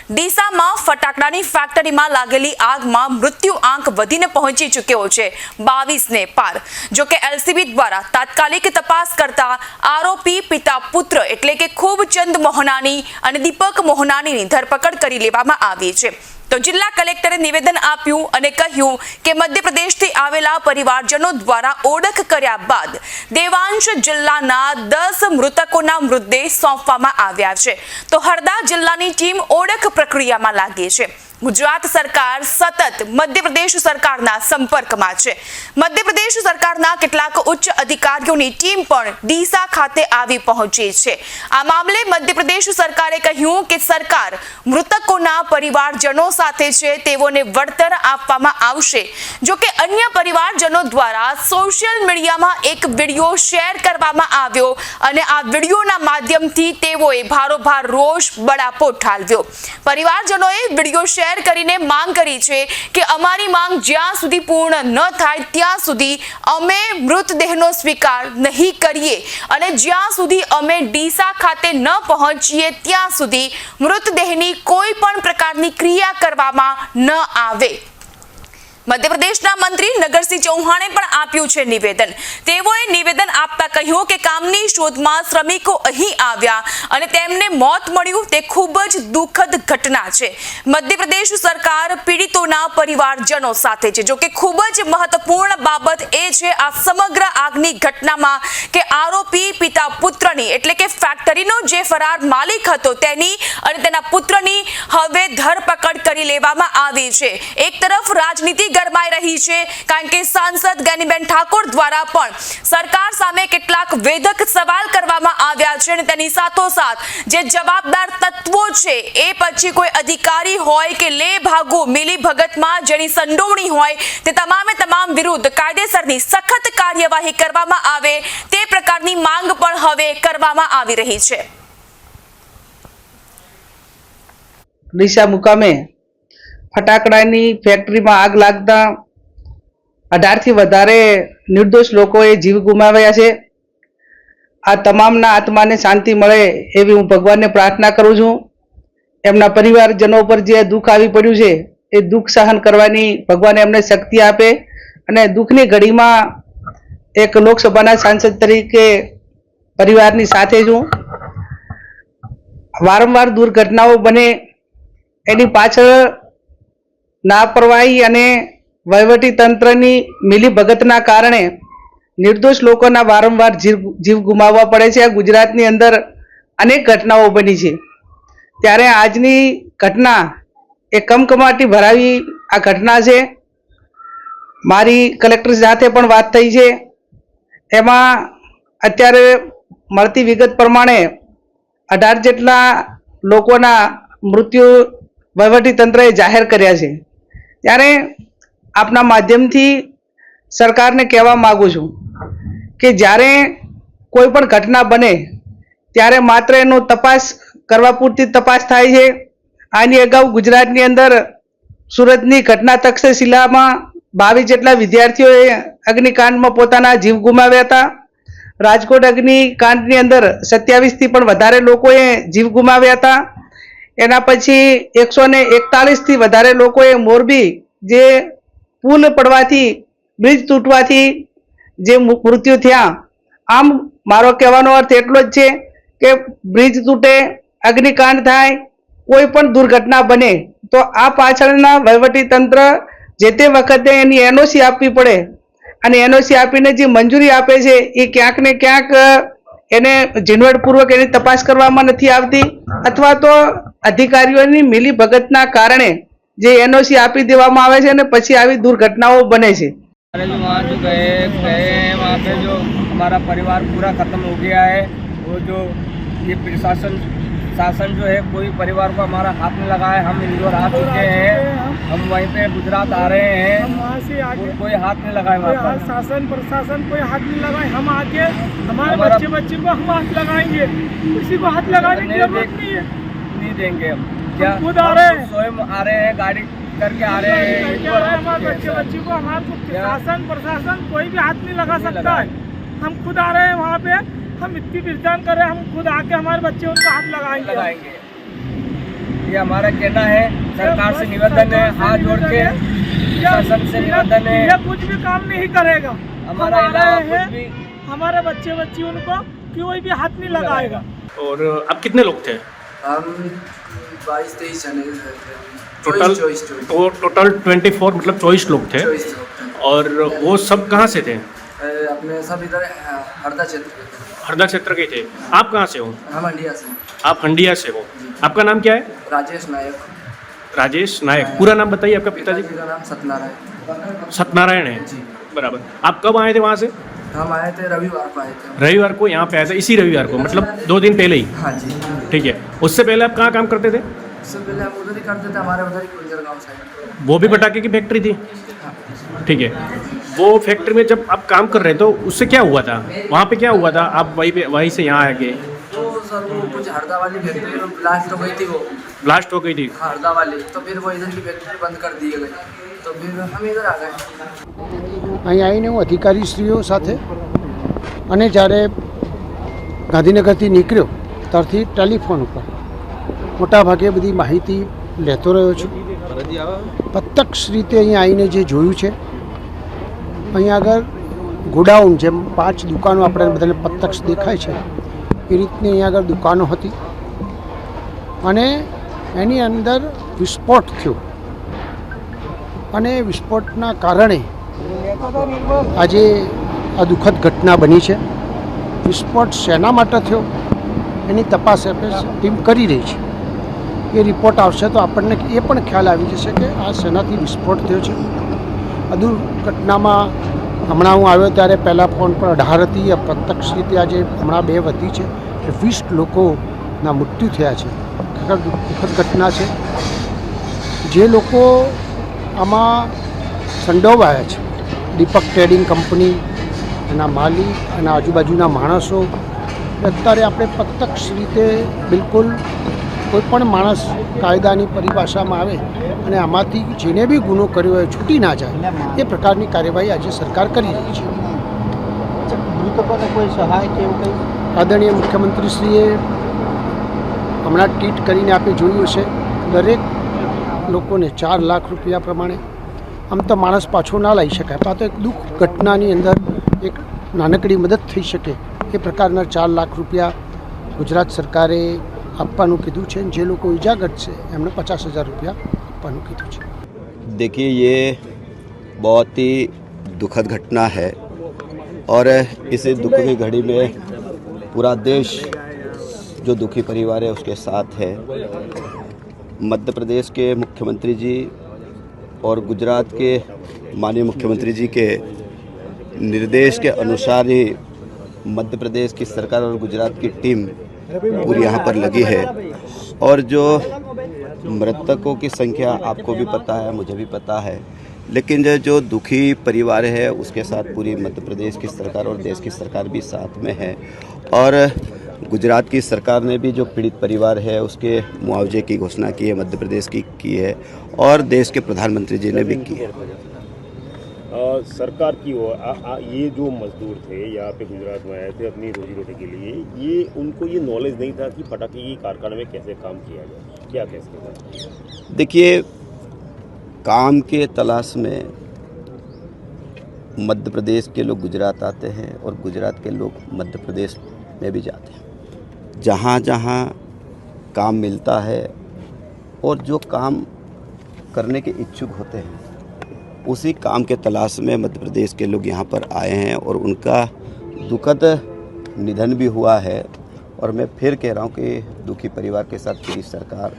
ડીસામાં ફટાકડાની ફેક્ટરીમાં લાગેલી આગમાં મૃત્યુ આંક વધીને પહોંચી ચૂક્યો છે 22ને પાર। જો કે એલસીબી દ્વારા તાત્કાલિક તપાસ કરતા આરોપી પિતા પુત્ર એટલે કે ખૂબચંદ મોહનાની અને દીપક મોહનાનીની ધરપકડ કરી લેવામાં આવી છે। તો જિલ્લા કલેક્ટરે નિવેદન આપ્યું અને કહ્યું કે મધ્યપ્રદેશથી આવેલા પરિવારજનો દ્વારા ઓળખ કર્યા બાદ દેવાંશ જિલ્લાના 10 મૃતકોના મૃતદેહ સોંપવામાં આવ્યા છે। તો હરદા જિલ્લાની ટીમ ઓળખ પ્રક્રિયામાં લાગી છે। ગુજરાત સરકાર સતત મધ્યપ્રદેશ સરકારના સંપર્કમાં છે। મધ્યપ્રદેશ સરકારના કેટલાક ઉચ્ચ અધિકારીઓની ટીમ પણ ડીસા ખાતે આવી પહોંચી છે। આ મામલે મધ્યપ્રદેશ સરકારે કહ્યું કે સરકાર મૃતકોના પરિવારજનો સાથે છે, તેઓને વળતર આપવામાં આવશે। જો કે અન્ય પરિવારજનો દ્વારા સોશિયલ મીડિયામાં એક વિડીયો શેર કરવામાં આવ્યો અને આ વિડીયોના માધ્યમથી તેઓએ ભારોભાર રોષ બળાપો ઠાલવ્યો। પરિવારજનોએ વિડીયો શેર કરીને માંગ કરી છે કે અમારી માંગ જ્યાં સુધી પૂર્ણ ન થાય ત્યાં સુધી અમે મૃતદેહનો સ્વીકાર નહીં કરીએ અને જ્યાં સુધી અમે ડીસા ખાતે ન પહોંચીએ ત્યાં સુધી મૃતદેહની કોઈ પણ પ્રકારની ક્રિયા કરવામાં ન આવે। મધ્યપ્રદેશના મંત્રી નગરસિંહ ચૌહાણે પણ આપ્યું છે નિવેદન। તેઓએ નિવેદન આપતા કહ્યું કે કામની શોધમાં શ્રમિકો અહીં આવ્યા અને તેમને મોત મળ્યું તે ખૂબ જ દુઃખદ ઘટના છે। મધ્યપ્રદેશ સરકાર પીડિતોના પરિવારજનો સાથે છે। જો કે ખૂબ જ મહત્વપૂર્ણ બાબત એ છે આ સમગ્ર આગની ઘટનામાં કે આરોપી પિતા પુત્રની એટલે કે ફેક્ટરીનો જે ફરાર માલિક હતો તેની અને તેના પુત્રની હવે ધરપકડ કરી લેવામાં આવી છે। એક તરફ રાજનીતિ ગરમાઈ રહી છે કારણ કે સાંસદ જ્ઞાનીબેન ઠાકોર દ્વારા પણ સરકાર સામે કેટલાક વેધક સવાલ કરવામાં આવ્યા છે અને તેની સાથોસાથ જે જવાબદાર તત્વો છે એ પછી કોઈ અધિકારી હોય કે લે ભાગો મિલી ભગતમાં જેની સંડોવણી હોય તે તમામ વિરુદ્ધ કાયદેસરની સખત કાર્યવાહી કરવામાં આવે તે પ્રકારની માંગ પણ હવે કરવામાં આવી રહી છે। ડીસા મુકામે ફટાકડાની ફેક્ટરીમાં આગ લાગતા 18થી વધારે નિર્દોષ લોકોએ જીવ ગુમાવ્યા છે। આ તમામના આત્માને શાંતિ મળે એવી હું ભગવાનને પ્રાર્થના કરું છું। એમના પરિવારજનો પર જે દુઃખ આવી પડ્યું છે એ દુઃખ સહન કરવાની ભગવાન એમને શક્તિ આપે અને દુઃખની ઘડીમાં એક લોકસભાના સાંસદ તરીકે પરિવારની સાથે છું। વારંવાર દુર્ઘટનાઓ બને એની પાછળ લાપરવાહી અને વહીવટી તંત્રની મિલીભગતના કારણે નિર્દોષ લોકોના વારંવાર જીવ ગુમાવવા પડે છે। આ ગુજરાતની અંદર અનેક ઘટનાઓ બની છે, ત્યારે આજની ઘટના એ કમકમાટી ભરાવી આ ઘટના છે। મારી કલેક્ટર સાથે પણ વાત થઈ છે। એમાં અત્યારે મળતી વિગત પ્રમાણે 18 જેટલા લોકોના મૃત્યુ વહીવટી તંત્રએ જાહેર કર્યા છે। ત્યારે આપના માધ્યમથી સરકારને કહેવા માંગુ છું કે જ્યારે કોઈ પણ ઘટના બને ત્યારે માત્ર એનો તપાસ કરવા પૂરતી તપાસ થાય છે। આની અગાઉ ગુજરાતની અંદર સુરતની ઘટના તક્ષશિલામાં 22 જેટલા વિદ્યાર્થીઓએ અગ્નિકાંડમાં પોતાના જીવ ગુમાવ્યા હતા। રાજકોટ અગ્નિકાંડની અંદર 27થી પણ વધારે લોકોએ જીવ ગુમાવ્યા હતા। એના પછી 141થી વધારે લોકોએ મોરબી જે પુલ પડવાથી બ્રિજ તૂટવાથી જે મૃત્યુ થયા। આમ મારો કહેવાનો અર્થ એટલો જ છે કે બ્રિજ તૂટે, અગ્નિકાંડ થાય, કોઈ પણ દુર્ઘટના બને તો આ પાછળના વહીવટી તંત્ર જે તે વખતે એની એનઓસી આપવી પડે અને એનઓસી આપીને જે મંજૂરી આપે છે એ ક્યાંક ને ક્યાંક એને ઝીણવટપૂર્વક એની તપાસ કરવામાં નથી આવતી અથવા તો અધિકારીઓની મિલીભગતના કારણે જે એનઓસી આપી દેવામાં આવે છે અને પછી આવી દુર્ઘટનાઓ બને છે। वहाँ जो गए वहाँ पे जो हमारा परिवार पूरा ख़त्म हो गया है। वो जो ये शासन जो है कोई परिवार को हमारा हाथ में लगा है। हम इंदौर आ चुके हैं, हम वहीं पे गुजरात आ रहे हैं, हम वहाँ से आगे कोई हाथ नहीं लगाए वहाँ पर। शासन प्रशासन कोई हाथ नहीं लगाए, हम आके हमारे बच्चे को हम हाथ लगाएंगे, किसी को हाथ लगाने की जरूरत नहीं देंगे। हम क्या खुद आ रहे हैं, स्वयं आ रहे हैं, गाड़ी करके आ रहे हैं। हमारे बच्चे को हमारे शासन प्रशासन कोई भी हाथ नहीं लगा सकता है। हम खुद आ रहे हैं वहाँ पे, हम इतनी पहचान कर रहे हैं, हम खुद आके हमारे बच्चे उनको हाथ लगाएंगे। ये हमारा कहना है। सरकार से निवेदन है, हाथ जोड़ के शासन से निवेदन है, ये कुछ भी काम नहीं करेगा। हमारा इलाका कुछ भी हमारे बच्चे बच्ची उनको कोई भी हाथ नहीं लगाएगा। और अब कितने लोग थे हम 22-23 जने टोटल? टोटल 24 मतलब 24 लोग थे। 24 लोग थे। और वो सब कहाँ से थे? अपने सब इधर हरदा क्षेत्र के थे। हरदा क्षेत्र के थे। आप कहाँ से हो? हम इंडिया से। आप हंडिया से हो। आपका नाम क्या है? राजेश नायक। राजेश नायक। पूरा नाम बताइए आपका पिताजी? का नाम सत्यनारायण। सत्यनारायण है। जी। बराबर। आप कब आए थे वहाँ से? हम आए थे रविवार को आए थे। रविवार को यहाँ पे आए थे? इसी रविवार को मतलब 2 दिन पहले ही? हाँ जी। ठीक है। उससे पहले आप कहाँ काम करते थे? उससे पहले हम उधर ही करते थे, हमारे उधर ही कुंजर गाँव साइड। वो भी पटाखे की फैक्ट्री थी? ठीक है। वो फैक्ट्री में जब आप काम कर रहे तो उससे क्या हुआ था? वहाँ पे क्या हुआ था? आप वहीं से यहाँ आ गए? तो सर वो कुछ हरदा वाली फैक्ट्री में ब्लास्ट हो गई थी। वो ब्लास्ट हो गई थी? हरदा वाली, तो फिर वो इधर की फैक्ट्री बंद कर दी गई, तो फिर हम इधर आ गए। અહીં આવીને હું અધિકારીશ્રીઓ સાથે અને જ્યારે ગાંધીનગરથી નીકળ્યો ત્યારથી ટેલિફોન ઉપર મોટાભાગે બધી માહિતી લેતો રહ્યો છું। પ્રત્યક્ષ રીતે અહીં આવીને જે જોયું છે, અહીં આગળ ગોડાઉન જેમ 5 દુકાનો આપણે બધાને પ્રત્યક્ષ દેખાય છે એ રીતની અહીં આગળ દુકાનો હતી અને એની અંદર વિસ્ફોટ થયો અને વિસ્ફોટના કારણે આજે આ દુઃખદ ઘટના બની છે। વિસ્ફોટ શેના માટે થયો એની તપાસ ટીમ કરી રહી છે। એ રિપોર્ટ આવશે તો આપણને એ પણ ખ્યાલ આવી જશે કે આ શેનાથી વિસ્ફોટ થયો છે। આ દુર્ઘટનામાં હમણાં હું આવ્યો ત્યારે પહેલાં ફોન પર 18 હતી, પ્રત્યક્ષ રીતે આજે હમણાં 2 વધી છે, 20 લોકોના મૃત્યુ થયા છે। ખરેખર દુઃખદ ઘટના છે। જે લોકો આમાં સંડોવાયા છે, દીપક ટ્રેડિંગ કંપની, એના માલિક અને આજુબાજુના માણસો, અત્યારે આપણે પ્રત્યક્ષ રીતે બિલકુલ કોઈપણ માણસ કાયદાની પરિભાષામાં આવે અને આમાંથી જેને બી ગુનો કર્યો હોય છૂટી ના જાય એ પ્રકારની કાર્યવાહી આજે સરકાર કરી રહી છે। મૃતકોને કોઈ સહાય કે એવું કંઈ? આદરણીય મુખ્યમંત્રીશ્રીએ હમણાં ટ્વીટ કરીને આપે જોયું હશે, દરેક લોકોને 4 લાખ રૂપિયા પ્રમાણે, આમ તો માણસ પાછો ના લઈ શકાય, પણ આ તો એક દુઃખ ઘટનાની અંદર એક નાનકડી મદદ થઈ શકે એ પ્રકારના 4 લાખ રૂપિયા ગુજરાત સરકારે આપવાનું કીધું છે। જે લોકો ઇજાગ્રસ્ત છે એમને 50,000 રૂપિયા આપવાનું કીધું છે। देखिए, ये बहुत ही दुखद घटना है और इस दुख की घड़ी में पूरा देश जो दुखी परिवार है उसके साथ है। मध्य प्रदेश के मुख्यमंत्री जी और गुजरात के माननीय मुख्यमंत्री जी के निर्देश के अनुसार ही मध्य प्रदेश की सरकार और गुजरात की टीम पूरी यहाँ पर लगी है। और जो मृतकों की संख्या आपको भी पता है, मुझे भी पता है, लेकिन जो दुखी परिवार है उसके साथ पूरी मध्य प्रदेश की सरकार और देश की सरकार भी साथ में है। और गुजरात की सरकार ने भी जो पीड़ित परिवार है उसके मुआवजे की घोषणा की है, मध्य प्रदेश की है और देश के प्रधानमंत्री जी ने भी की है। सरकार की ओर ये जो मजदूर थे यहाँ पे गुजरात में आए थे अपनी रोजी रोटी के लिए, ये उनको ये नॉलेज नहीं था कि पटाखे की कारखाने में कैसे काम किया जाए, क्या कैसे? देखिए, काम के तलाश में मध्य प्रदेश के लोग गुजरात आते हैं और गुजरात के लोग मध्य प्रदेश में भी जाते हैं। जहाँ जहाँ काम मिलता है और जो काम करने के इच्छुक होते हैं उसी काम के तलाश में मध्य प्रदेश के लोग यहाँ पर आए हैं और उनका दुखद निधन भी हुआ है। और मैं फिर कह रहा हूँ कि दुखी परिवार के साथ पूरी सरकार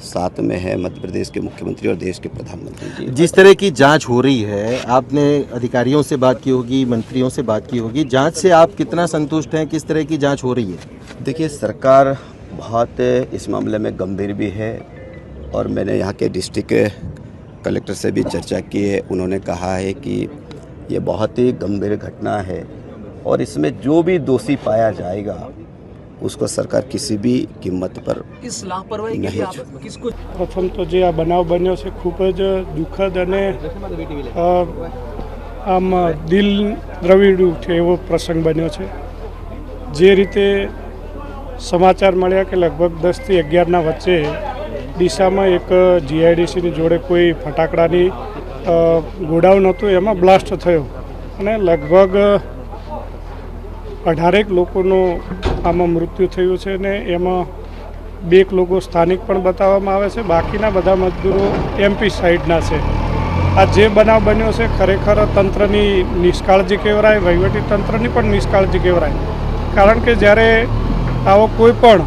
साथ में है, मध्य प्रदेश के मुख्यमंत्री और देश के प्रधानमंत्री जी। जिस तरह की जांच हो रही है, आपने अधिकारियों से बात की होगी, मंत्रियों से बात की होगी, जांच से आप कितना संतुष्ट हैं? किस तरह की जांच हो रही है? देखिए, सरकार बहुत इस मामले में गंभीर भी है और मैंने यहाँ के डिस्ट्रिक्ट कलेक्टर से भी चर्चा की है। उन्होंने कहा है कि ये बहुत ही गंभीर घटना है और इसमें जो भी दोषी पाया जाएगा उसको सरकार किसी भी कीमत पर नहीं छोड़ेगी। પ્રથમ તો જે આ બનાવ બન્યો છે ખૂબ જ દુઃખદ અને આમ દિલ દ્રવી ઉઠે એવો પ્રસંગ બન્યો છે। જે રીતે સમાચાર મળ્યા કે લગભગ 10 થી 11ના વચ્ચે ડીસામાં એક જીઆઈડીસીની જોડે કોઈ ફટાકડાની ગોડાઉન હતું, એમાં બ્લાસ્ટ થયો અને લગભગ 18 લોકોનું આમાં મૃત્યુ થયું છે ને એમાં 2 લોકો સ્થાનિક પણ બતાવવામાં આવે છે. બાકીના બધા મજદૂરો એમપી સાઈડના છે. આ જે બનાવ બન્યો છે ખરેખર તંત્રની નિષ્કાળજી કહેવાય, વહીવટી તંત્રની પણ નિષ્કાળજી કહેવાય. કારણ કે જ્યારે આવો કોઈ પણ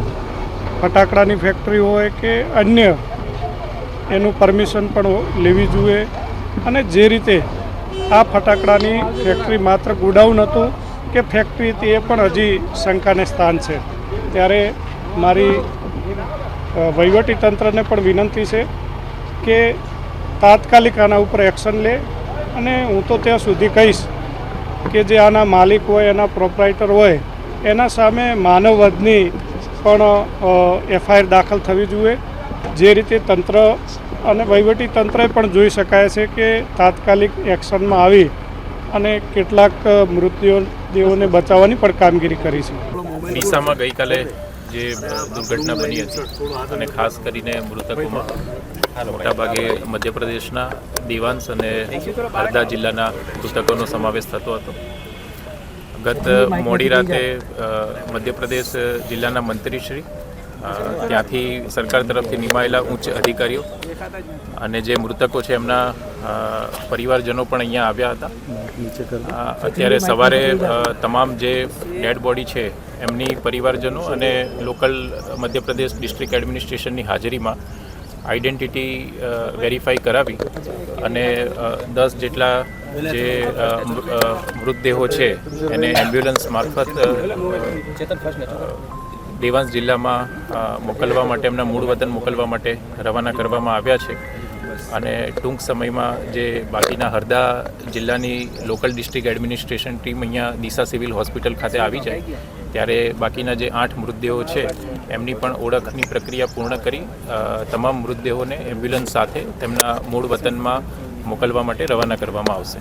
ફટાકડાની ફેક્ટરી હોય કે અન્ય એનું પરમિશન પણ લેવી જોઈએ. અને જે રીતે આ ફટાકડાની ફેક્ટરી માત્ર ગોડાઉન હતું કે ફેક્ટરી હતી એ પણ હજી શંકાને સ્થાન છે. ત્યારે મારી વહીવટી તંત્રને પણ વિનંતી છે કે તાત્કાલિક આના ઉપર એક્શન લે. અને હું તો ત્યાં સુધી કહીશ કે જે આના માલિક હોય, એના પ્રોપરાઇટર હોય, એના સામે માનવવધની પણ એફઆઈઆર દાખલ થવી જોઈએ. જે રીતે તંત્ર અને વહીવટી તંત્રએ પણ જોઈ શકાય છે કે તાત્કાલિક એક્શનમાં આવી અને કેટલાક મૃતદેહોને બચાવવાની પણ કામગીરી કરી છે. ડીસામાં ગઈકાલે જે દુર્ઘટના બની હતી અને ખાસ કરીને મૃતકોમાં મોટાભાગે મધ્યપ્રદેશના દેવાંશ અને હરદા જિલ્લાના મૃતકોનો સમાવેશ થતો હતો. ગત મોડી રાતે મધ્યપ્રદેશ જિલ્લાના મંત્રીશ્રી, ત્યાંથી સરકાર તરફથી નિમાયેલા ઉચ્ચ અધિકારીઓ અને જે મૃતકો છે એમના પરિવારજનો પણ અહીંયા આવ્યા હતા. અત્યારે સવારે તમામ જે ડેડ બોડી છે એમની પરિવારજનો અને લોકલ મધ્યપ્રદેશ ડિસ્ટ્રિક્ટ એડમિનિસ્ટ્રેશનની હાજરીમાં આઈડેન્ટિટી વેરીફાઈ કરાવી અને 10 જેટલા જે મૃતદેહો છે એને એમ્બ્યુલન્સ મારફત દેવાંશ જિલ્લામાં મોકલવા માટે, એમના મૂળ વતન મોકલવા માટે રવાના કરવામાં આવ્યા છે. અને ટૂંક સમયમાં જે બાકીના હરદા જિલ્લાની લોકલ ડિસ્ટ્રિક્ટ એડમિનિસ્ટ્રેશન ટીમ અહીંયા ડીસા સિવિલ હોસ્પિટલ ખાતે આવી જાય ત્યારે બાકીના જે 8 મૃતદેહો છે એમની પણ ઓળખની પ્રક્રિયા પૂર્ણ કરી તમામ મૃતદેહોને એમ્બ્યુલન્સ સાથે તેમના મૂળ વતનમાં મોકલવા માટે રવાના કરવામાં આવશે.